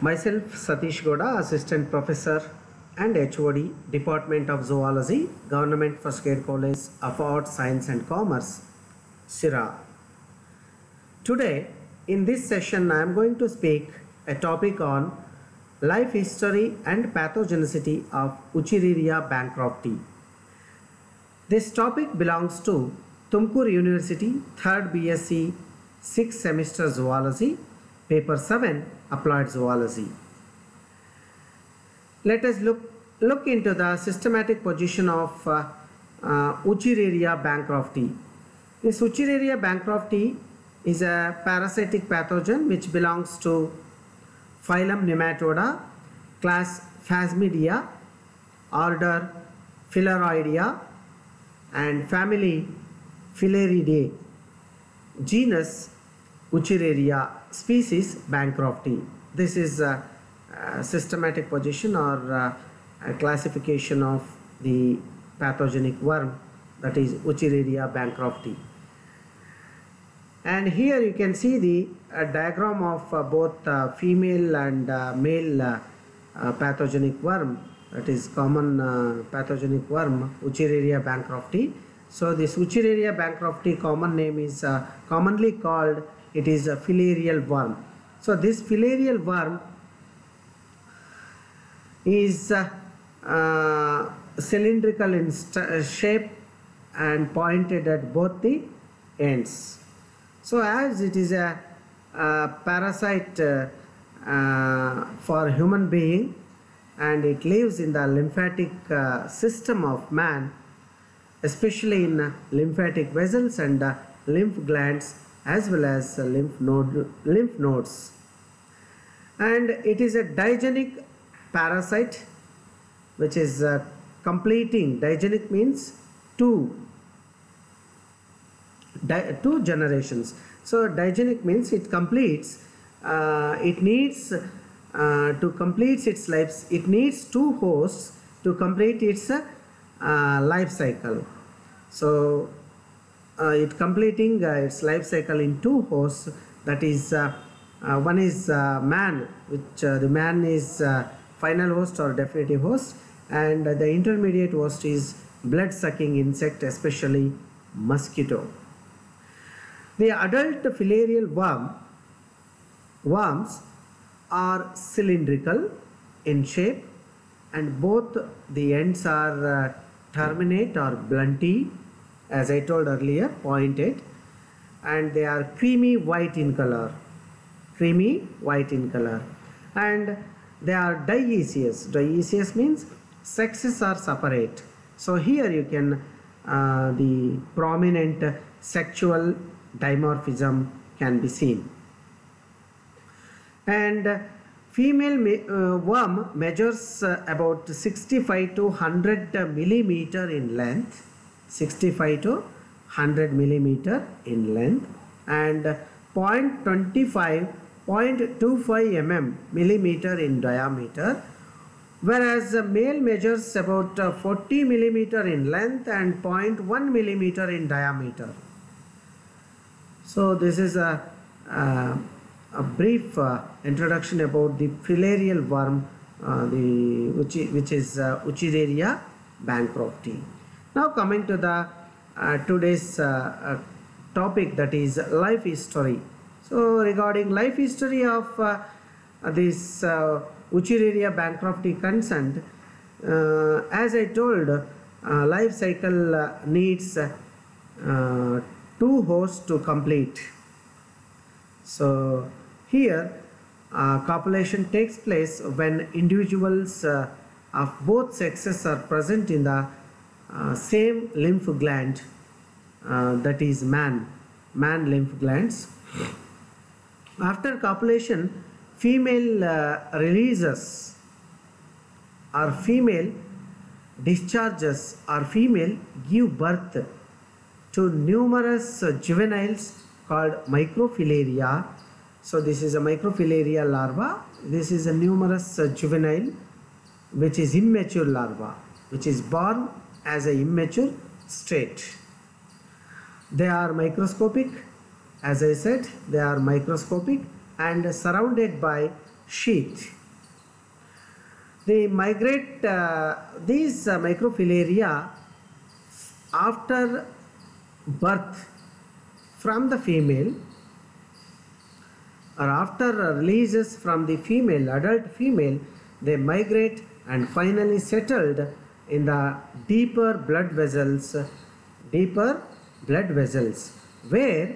Myself Satish Goda, Assistant Professor and HOD, Department of Zoology, Government First Grade College of Arts, Science and Commerce, Sira. Today, in this session, I am going to speak a topic on life history and pathogenicity of Wuchereria bancrofti. This topic belongs to Tumkur University, 3rd BSc, 6th semester Zoology, Paper 7, Applied Zoology. Let us look into the systematic position of Wuchereria bancrofti. This Wuchereria bancrofti is a parasitic pathogen which belongs to phylum Nematoda, class Phasmidia, order Filaroidea, and family Filariidae, genus Wuchereria, species bancrofti. This is a systematic position or a classification of the pathogenic worm, that is Wuchereria bancrofti. And here you can see the diagram of both female and male pathogenic worm, that is common pathogenic worm Wuchereria bancrofti. So this Wuchereria bancrofti common name is commonly called, it is a filarial worm. So this filarial worm is cylindrical in shape and pointed at both the ends. So as it is a parasite for human being and it lives in the lymphatic system of man, especially in lymphatic vessels and lymph glands as well as lymph nodes. And it is a digenic parasite which is completing, digenic means two generations. So digenic means it completes, it needs to complete its life, it needs two hosts to complete its life cycle. So it completing its life cycle in two hosts, that is one is man, which the man is final host or definitive host, and the intermediate host is blood sucking insect, especially mosquito. The adult filarial worms are cylindrical in shape and both the ends are terminate or blunty, as I told earlier, pointed, and they are creamy white in color, and they are dioecious. Dioecious means sexes are separate. So here you can the prominent sexual dimorphism can be seen. And female worm measures about 65 to 100 millimeter in length, 65 to 100 millimeter in length, and 0.25 millimeter in diameter, whereas the male measures about 40 millimeter in length and 0.1 millimeter in diameter. So this is a brief introduction about the filarial worm, which is Wuchereria bancrofti. Now coming to the today's topic, that is life history. So regarding life history of this Wuchereria bancrofti concerned, as I told, life cycle needs two hosts to complete. So here copulation takes place when individuals of both sexes are present in the same lymph gland, that is man lymph glands. After copulation, female releases or female discharges or female give birth to numerous juveniles called microfilaria. So this is a microfilaria larva. This is a numerous juvenile which is immature larva, which is born as an immature state. They are microscopic, as I said, they are microscopic and surrounded by sheath. They migrate, these microfilaria after birth from the female or after releases from the female, adult female, they migrate and finally settled in the deeper blood vessels, where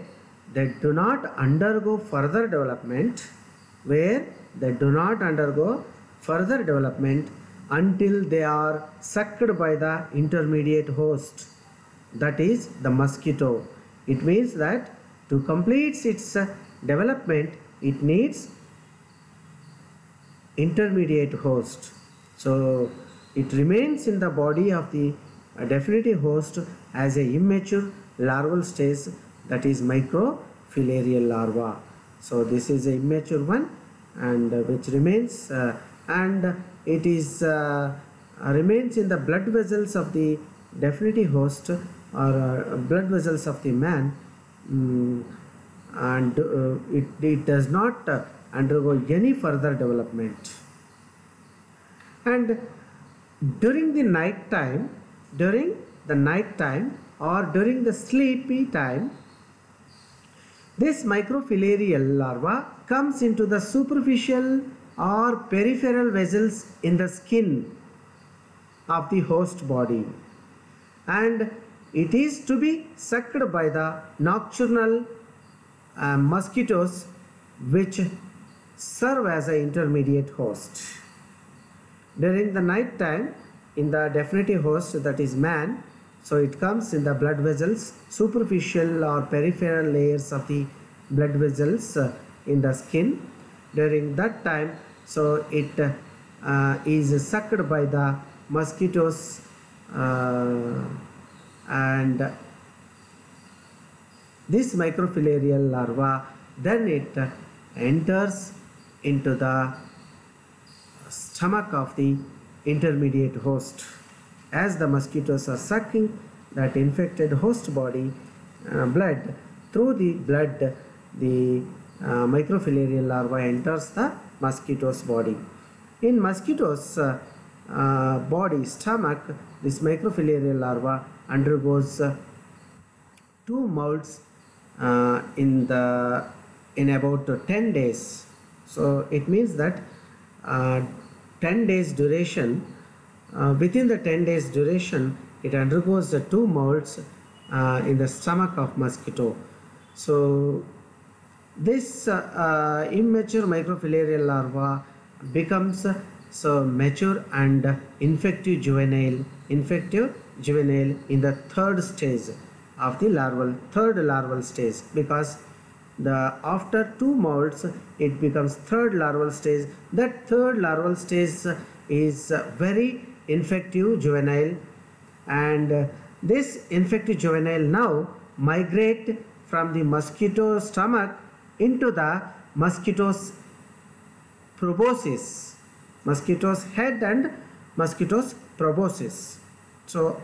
they do not undergo further development, until they are sucked by the intermediate host, that is the mosquito. It means that to complete its development, it needs intermediate host. So it remains in the body of the definitive host as a immature larval stage, that is microfilarial larva. So this is a immature one, and which remains and it is remains in the blood vessels of the definitive host or blood vessels of the man, and it does not undergo any further development. And during the night time or during the sleepy time, this microfilarial larva comes into the superficial or peripheral vessels in the skin of the host body, and it is to be sucked by the nocturnal mosquitoes, which serve as an intermediate host. During the night time, in the definitive host, that is man, so it comes in the blood vessels, superficial or peripheral layers of the blood vessels in the skin. During that time, so it is sucked by the mosquitoes, and this microfilarial larva, then it enters into the stomach of the intermediate host. As the mosquitoes are sucking that infected host body blood, through the blood the microfilarial larva enters the mosquito's body. In mosquito's body, stomach, this microfilarial larva undergoes 2 molts in about 10 days. So it means that 10 days duration, within the 10 days duration, it undergoes the 2 molts in the stomach of mosquito. So this immature microfilarial larva becomes mature and infective juvenile in the third stage of the third larval stage, because after 2 molts it becomes third larval stage. That third larval stage is very infective juvenile, and this infective juvenile now migrate from the mosquito stomach into the mosquito's proboscis, mosquito's head and mosquito's proboscis. So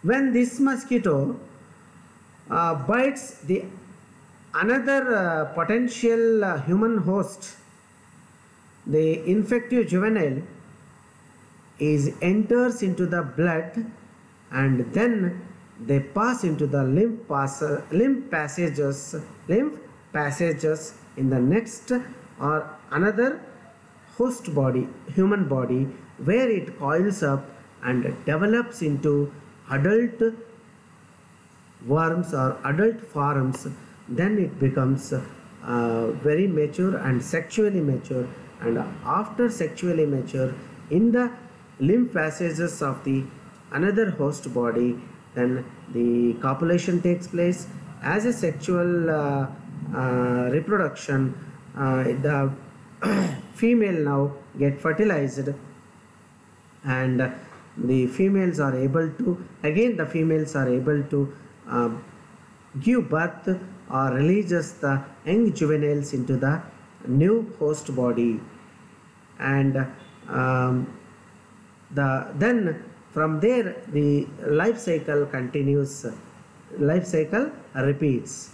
when this mosquito bites the another potential human host, the infective juvenile enters into the blood, and then they pass into the lymph passages in the next or another host body, human body, where it coils up and develops into adult worms or adult forms. Then it becomes very mature and sexually mature, and after sexually mature in the lymph passages of the another host body, then the copulation takes place. As a sexual reproduction, the female now get fertilized, and the females are able to give birth or releases the young juveniles into the new host body, and then from there the life cycle continues, life cycle repeats.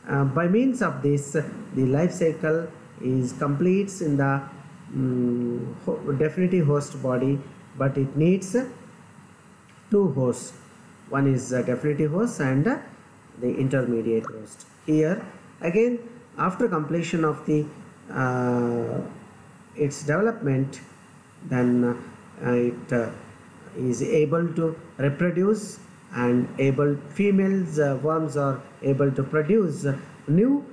By means of this, the life cycle is completes in the definitive host body, but it needs two hosts. One is the definitive host and the intermediate host. Here again, after completion of the its development, then it is able to reproduce, and females worms are able to produce new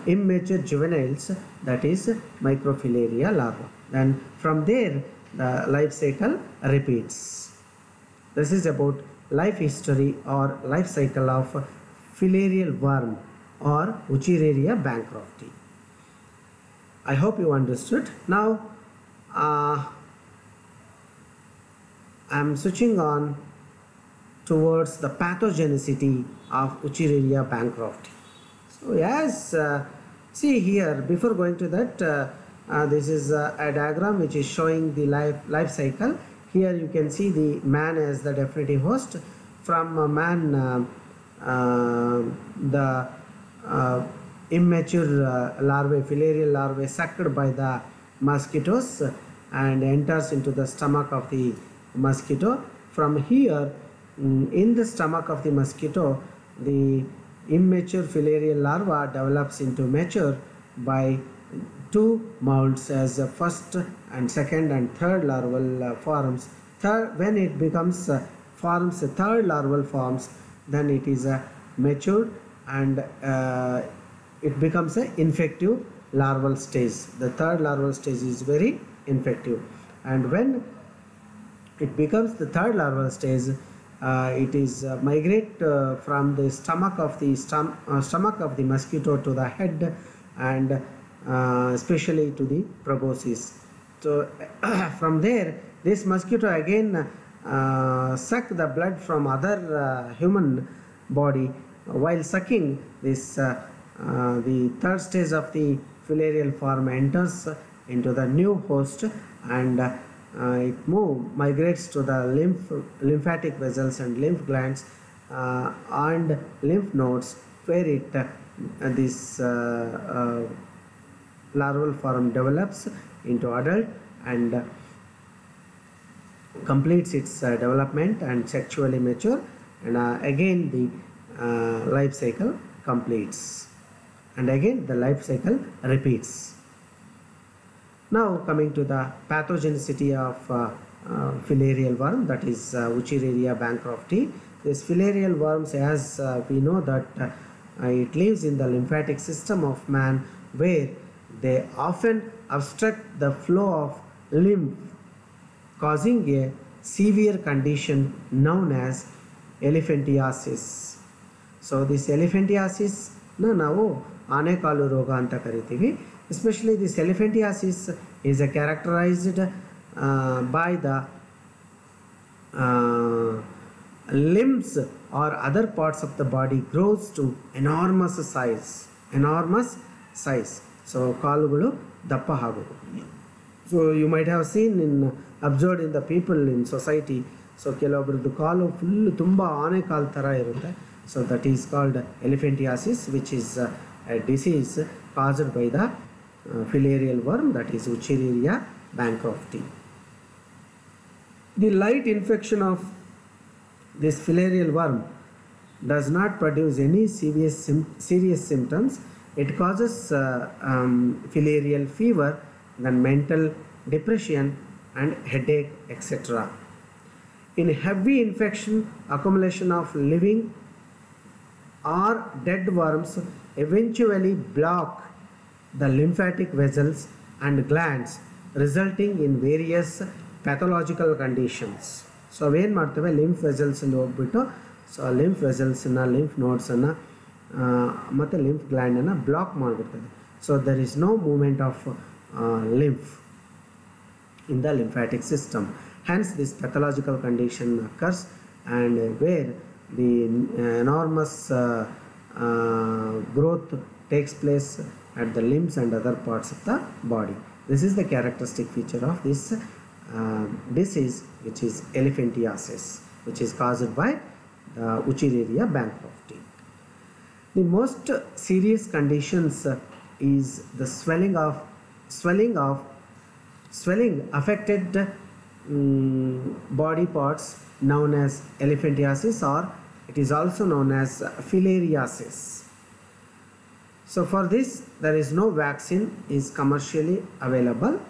immature juveniles, that is microfilaria larva. Then from there the life cycle repeats. This is about life history or life cycle of filarial worm or Wuchereria bancrofti. I hope you understood. Now I am switching on towards the pathogenicity of Wuchereria bancrofti. So yes, see here, before going to that, this is a diagram which is showing the life cycle. Here you can see the man as the definitive host. From man, the immature larvae, filarial larvae, sucked by the mosquitoes and enters into the stomach of the mosquito. From here, in the stomach of the mosquito, the immature filarial larva develops into mature by two molds as the first and second and third larval forms. When it becomes forms the third larval forms, then it is a matured, and it becomes an infective larval stage. The third larval stage is very infective, and when it becomes the third larval stage, it is migrate from the stomach of the mosquito to the head, and especially to the proboscis. So from there, this mosquito again suck the blood from other human body. While sucking this, the third stage of the filarial form enters into the new host, and it migrates to the lymphatic vessels and lymph glands and lymph nodes, where it this larval form develops into adult and completes its development and sexually mature, and again the life cycle completes, and again the life cycle repeats. Now coming to the pathogenicity of filarial worm, that is Wuchereria bancrofti. This filarial worms, as we know that it lives in the lymphatic system of man, where they often obstruct the flow of lymph, causing a severe condition known as elephantiasis. So this elephantiasis na ನಾವು ಆನೆಕಾಲು ರೋಗ ಅಂತ ಕರಿತೀವಿ. Especially this elephantiasis is characterized by the limbs or other parts of the body grows to enormous size. So ಕಾಲುಗಳು ದಪ್ಪ ಆಗೋದು. So you might have seen observed in the people in society. So ಕೆಲವೊಬ್ಬರದ್ದು ಕಾಲು full ತುಂಬ ಆನೆ ಕಾಲು ಥರ ಇರುತ್ತೆ. So that is called elephantiasis, which is a disease caused by the filarial worm, that is Wuchereria bancrofti. The light infection of this filarial worm does not produce any serious symptoms. It causes filarial fever, then mental depression and headache, etc. In heavy infection, accumulation of living or dead worms eventually block the lymphatic vessels and glands, resulting in various pathological conditions. So ಏನು ಮಾಡ್ತವೆ, lymph vessels ಅಲ್ಲಿ ಹೋಗ್ಬಿಟ್ಟು so lymph vessels ಅನ್ನು, lymph nodes ಅನ್ನು ಮತ್ತು lymph gland ಅನ್ನು block ಮಾಡಿಬಿಡ್ತದೆ. So there is no movement of lymph in the lymphatic system. Hence this pathological condition occurs, and where the enormous growth takes place at the limbs and other parts of the body. This is the characteristic feature of this disease, which is elephantiasis, which is caused by Wuchereria bancrofti. The most serious conditions is the swelling affected body parts known as elephantiasis, or it is also known as filariasis. So for this there is no vaccine is commercially available,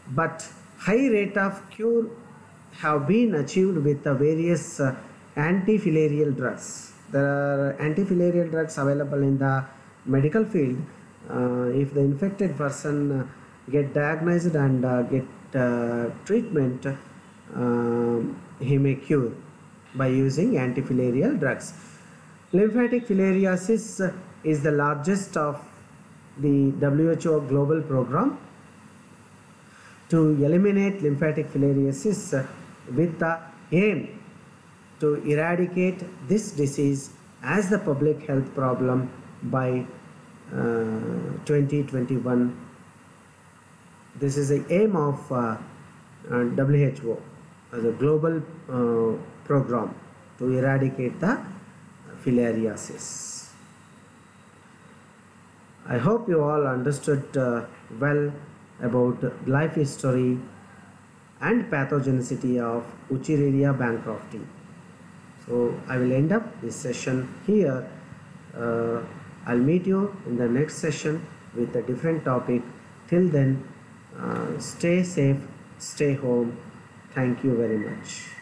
but high rate of cure have been achieved with the various anti-filarial drugs. There are anti-filarial drugs available in the medical field. If the infected person get diagnosed and get treatment, he may cure by using anti-filarial drugs. Lymphatic filariasis is the largest of the WHO global program to eliminate lymphatic filariasis with the aim to eradicate this disease as the public health problem by 2021. This is the aim of WHO as a global program to eradicate the filariasis. I hope you all understood well about life history and pathogenicity of Wuchereria bancrofti. So I will end up this session here. I'll meet you in the next session with a different topic. Till then, stay safe, stay home. Thank you very much.